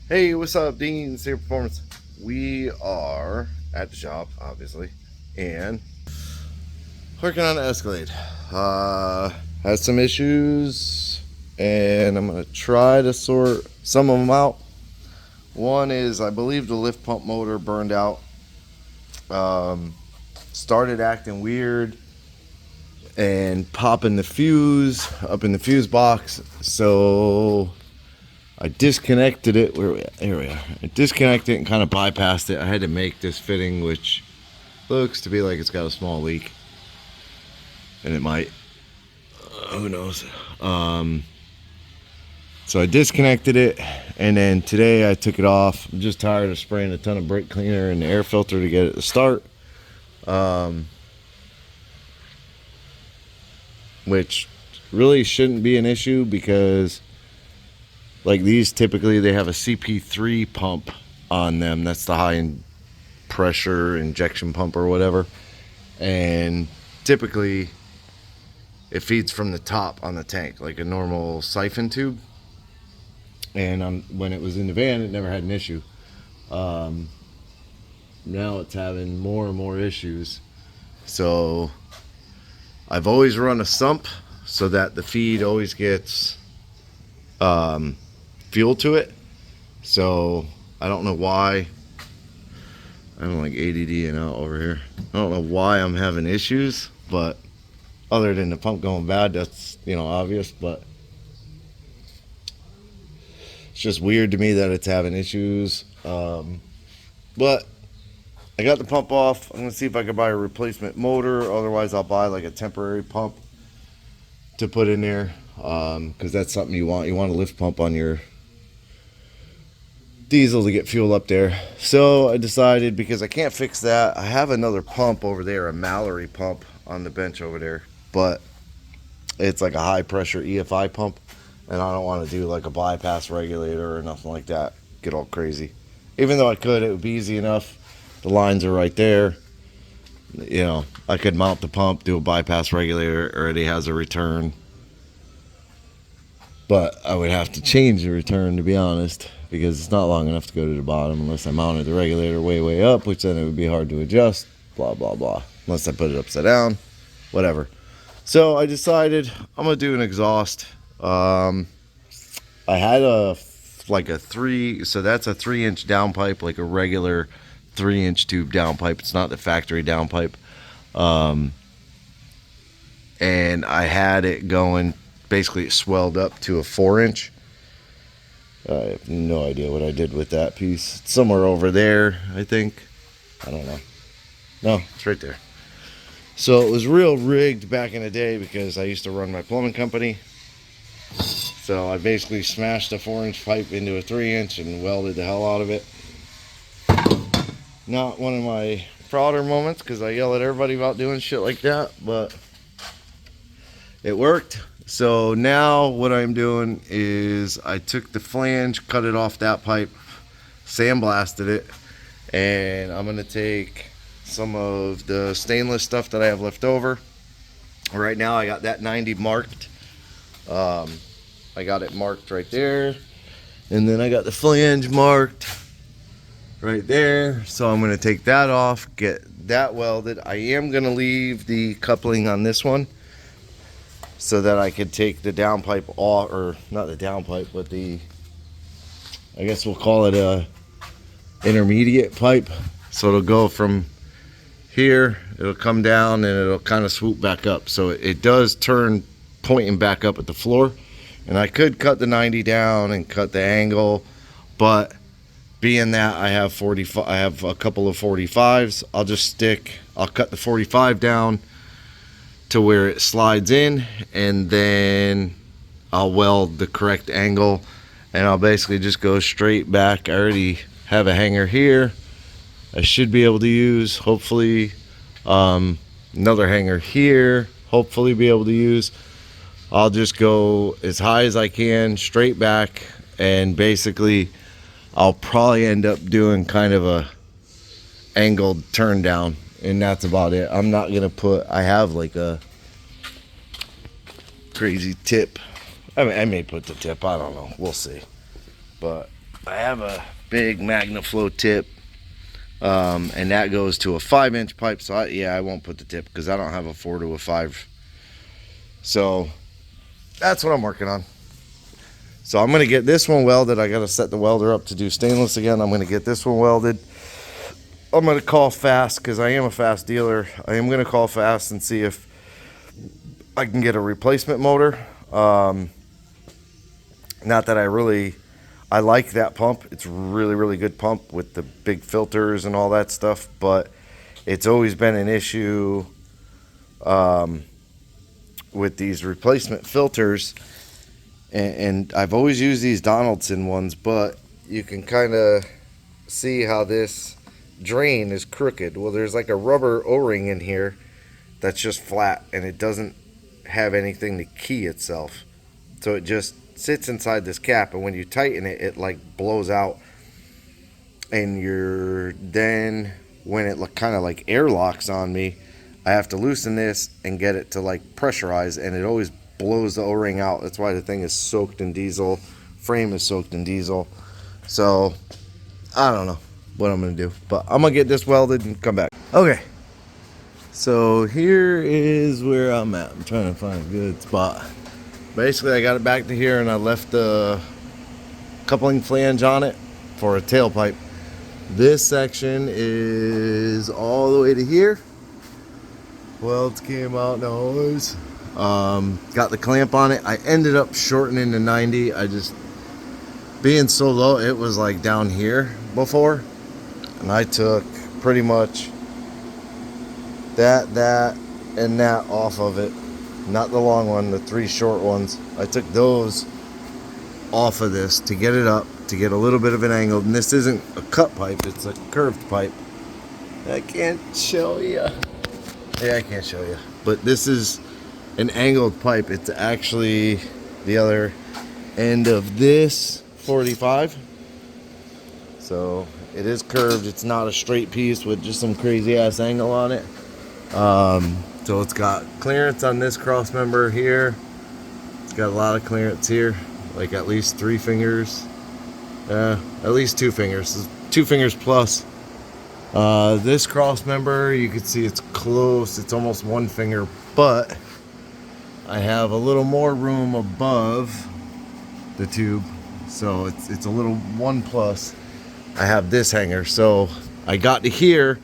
Hey, what's up, Dean? Saber Performance. We are at the shop, obviously, and working on the Escalade. Has some issues, and I'm gonna try to sort some of them out. One is, I believe, the lift pump motor burned out. Started acting weird and popping the fuse up in the fuse box. So I disconnected it. Where are we at? Here we are. I disconnected it and kind of bypassed it. I had to make this fitting, which looks to be like it's got a small leak, and it might. Who knows? So I disconnected it, and then today I took it off. I'm just tired of spraying a ton of brake cleaner in the air filter to get it to start. Which really shouldn't be an issue because, like, these typically they have a CP3 pump on them. That's the high pressure injection pump or whatever, and typically it feeds from the top on the tank like a normal siphon tube. And when it was in the van, it never had an issue. Now it's having more and more issues. So I've always run a sump so that the feed always gets fuel to it. So I don't know why. I'm like ADD and out over here. I don't know why I'm having issues, but other than the pump going bad, that's, obvious. But it's just weird to me that it's having issues. But I got the pump off. I'm gonna see if I can buy a replacement motor. Otherwise, I'll buy like a temporary pump to put in there, because that's something you want. You want a lift pump on your diesel to get fuel up there. So I decided, because I can't fix that, I have another pump over there, a Mallory pump on the bench over there, but it's like a high pressure EFI pump, and I don't want to do like a bypass regulator or nothing like that, get all crazy. Even though I could, it would be easy enough. The lines are right there. I could mount the pump, do a bypass regulator. It already has a return, but I would have to change the return, to be honest, because it's not long enough to go to the bottom unless I mounted the regulator way up, which then it would be hard to adjust, blah blah blah, unless I put it upside down, whatever. So I decided I'm gonna do an exhaust. I had a 3, so that's a 3-inch downpipe, like a regular 3-inch tube downpipe. It's not the factory downpipe. And I had it going, basically it swelled up to a 4-inch. I have no idea what I did with that piece. It's somewhere over there, I think. I don't know. No, it's right there. So it was real rigged back in the day because I used to run my plumbing company. So I basically smashed a 4-inch pipe into a 3-inch and welded the hell out of it. Not one of my prouder moments because I yell at everybody about doing shit like that, but it worked. So now what I'm doing is I took the flange, cut it off that pipe, sandblasted it, and I'm going to take some of the stainless stuff that I have left over. Right now I got that 90 marked. I got it marked right there, and then I got the flange marked right there. So I'm going to take that off, get that welded. I am going to leave the coupling on this one so that I could take the downpipe off, or not the downpipe, but I guess we'll call it a intermediate pipe. So it'll go from here, it'll come down, and it'll kind of swoop back up. So it does turn pointing back up at the floor. And I could cut the 90 down and cut the angle, but being that I have a couple of 45s, I'll cut the 45 down to where it slides in, and then I'll weld the correct angle, and I'll basically just go straight back. I already have a hanger here. I should be able to use, hopefully, another hanger here, hopefully be able to use. I'll just go as high as I can, straight back, and basically I'll probably end up doing kind of a angled turn down, and that's about it. I'm not gonna I have like a crazy tip. I mean, I may put the tip, I don't know, we'll see. But I have a big MagnaFlow tip, and that goes to a 5-inch pipe. So I won't put the tip because I don't have a 4 to a 5. So that's what I'm working on. So I'm gonna get this one welded. I gotta set the welder up to do stainless again. I'm gonna get this one welded. I'm gonna call Fast because I am a Fast dealer. I am gonna call Fast and see if I can get a replacement motor. Not that I like that pump. It's really, really good pump with the big filters and all that stuff, but it's always been an issue with these replacement filters. And I've always used these Donaldson ones, but you can kind of see how this drain is crooked. Well, there's like a rubber O-ring in here that's just flat, and it doesn't have anything to key itself. So it just sits inside this cap, and when you tighten it, it like blows out. And then when it kind of like airlocks on me, I have to loosen this and get it to like pressurize, and it always blows the O-ring out. That's why the thing is soaked in diesel. Frame is soaked in diesel. So I don't know what I'm gonna do, but I'm gonna get this welded and come back. Okay, so here is where I'm at. I'm trying to find a good spot. Basically, I got it back to here, and I left the coupling flange on it for a tailpipe. This section is all the way to here. Welds came out, nose. Got the clamp on it. I ended up shortening to 90. I just, being so low, it was like down here before, and I took pretty much that, and that off of it. Not the long one, the 3 short ones. I took those off of this to get it up, to get a little bit of an angle. And this isn't a cut pipe, it's a curved pipe. I can't show you. Yeah, I can't show you. But this is an angled pipe. It's actually the other end of this 45. So it is curved. It's not a straight piece with just some crazy ass angle on it. So it's got clearance on this cross member here. It's got a lot of clearance here, like at least 3 fingers. At least 2 fingers. 2 fingers plus. This cross member, you can see it's close. It's almost 1 finger, but I have a little more room above the tube, so it's a little 1 plus. I have this hanger, so I got to here.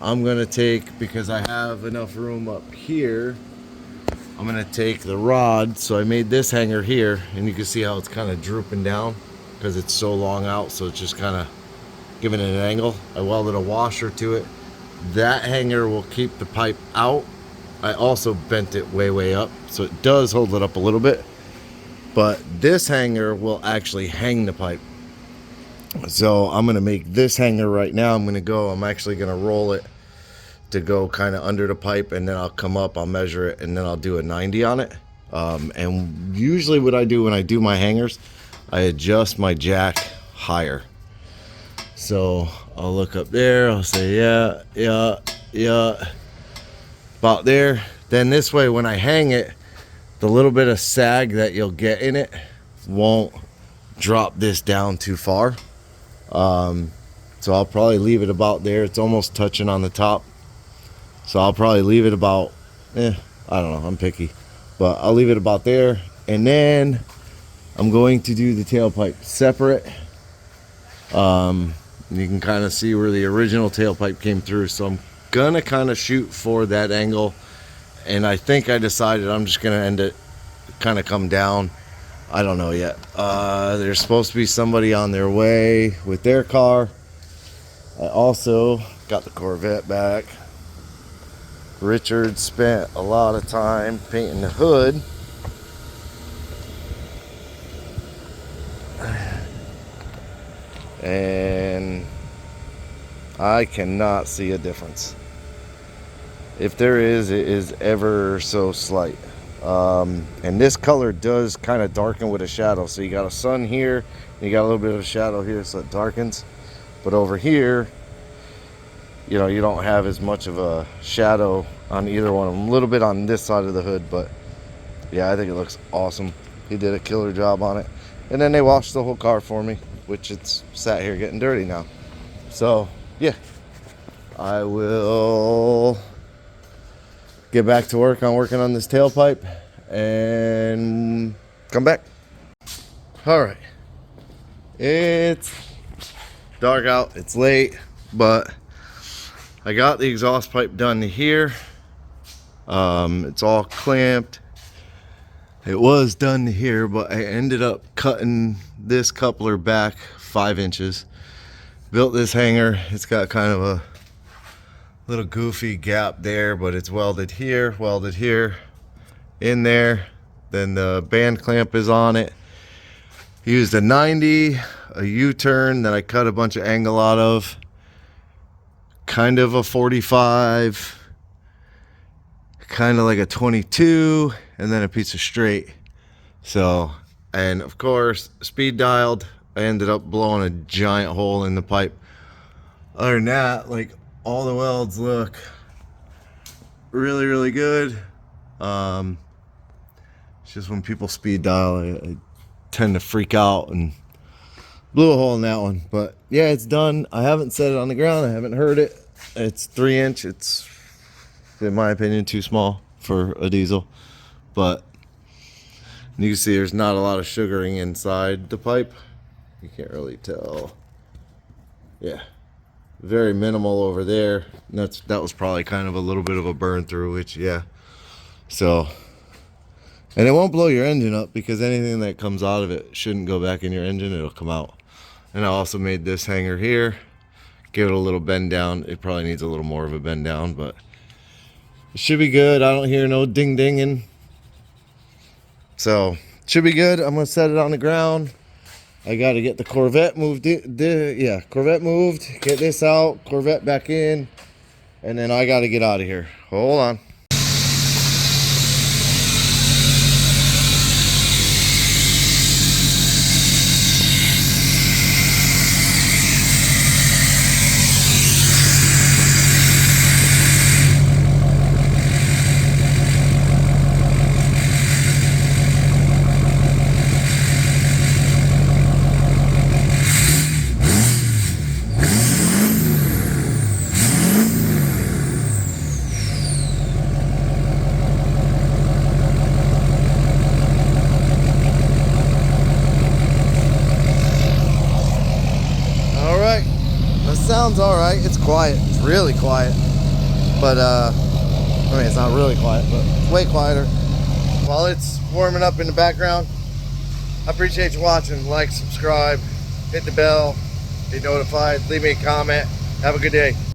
I'm gonna take, because I have enough room up here, I'm gonna take the rod. So I made this hanger here, and you can see how it's kind of drooping down because it's so long out, so it's just kind of giving it an angle. I welded a washer to it. That hanger will keep the pipe out. I also bent it way up, so it does hold it up a little bit, but this hanger will actually hang the pipe. So I'm gonna make this hanger right now. I'm actually gonna roll it to go kind of under the pipe, and then I'll come up, I'll measure it, and then I'll do a 90 on it. And usually what I do when I do my hangers, I adjust my jack higher. So I'll look up there, I'll say yeah, about there. Then this way, when I hang it, the little bit of sag that you'll get in it won't drop this down too far. So I'll probably leave it about there. It's almost touching on the top, so I'll probably leave it about, I don't know, I'm picky, but I'll leave it about there. And then I'm going to do the tailpipe separate. You can kind of see where the original tailpipe came through, so I'm gonna kind of shoot for that angle. And I think I decided I'm just gonna end it kind of come down. I don't know yet. There's supposed to be somebody on their way with their car. I also got the Corvette back. Richard spent a lot of time painting the hood. And I cannot see a difference. If there is, it is ever so slight. And this color does kind of darken with a shadow. So you got a sun here, and you got a little bit of a shadow here, so it darkens. But over here, you know, you don't have as much of a shadow on either one of them. A little bit on this side of the hood, but yeah, I think it looks awesome. He did a killer job on it. And then they washed the whole car for me. which it's sat here getting dirty now. So yeah, I will get back to work on working on this tailpipe and come back. All right, it's dark out, it's late, but I got the exhaust pipe done here. It's all clamped. It was done here, but I ended up cutting this coupler back 5 inches. Built this hanger. It's got kind of a little goofy gap there, but it's welded here, in there. Then the band clamp is on it. Used a 90, a U-turn that I cut a bunch of angle out of, kind of a 45, kind of like a 22, and then a piece of straight. So, and of course, speed dialed. I ended up blowing a giant hole in the pipe. Other than that, like, all the welds look really, really good. It's just when people speed dial, I tend to freak out and blew a hole in that one. But yeah, it's done. I haven't set it on the ground. I haven't heard it. It's 3 inch. It's, in my opinion, too small for a diesel. But you can see there's not a lot of sugaring inside the pipe. You can't really tell. Yeah, very minimal over there. And that was probably kind of a little bit of a burn through, which, yeah. So, and it won't blow your engine up because anything that comes out of it shouldn't go back in your engine. It'll come out. And I also made this hanger here, give it a little bend down. It probably needs a little more of a bend down, but it should be good. I don't hear no ding dinging. So, should be good. I'm gonna set it on the ground. I got to get the Corvette moved. Corvette moved. Get this out. Corvette back in. And then I got to get out of here. Hold on. Sounds all right. It's quiet. It's really quiet. But I mean, it's not really quiet, but it's way quieter. While it's warming up in the background, I appreciate you watching. Like, subscribe, hit the bell, be notified, leave me a comment. Have a good day.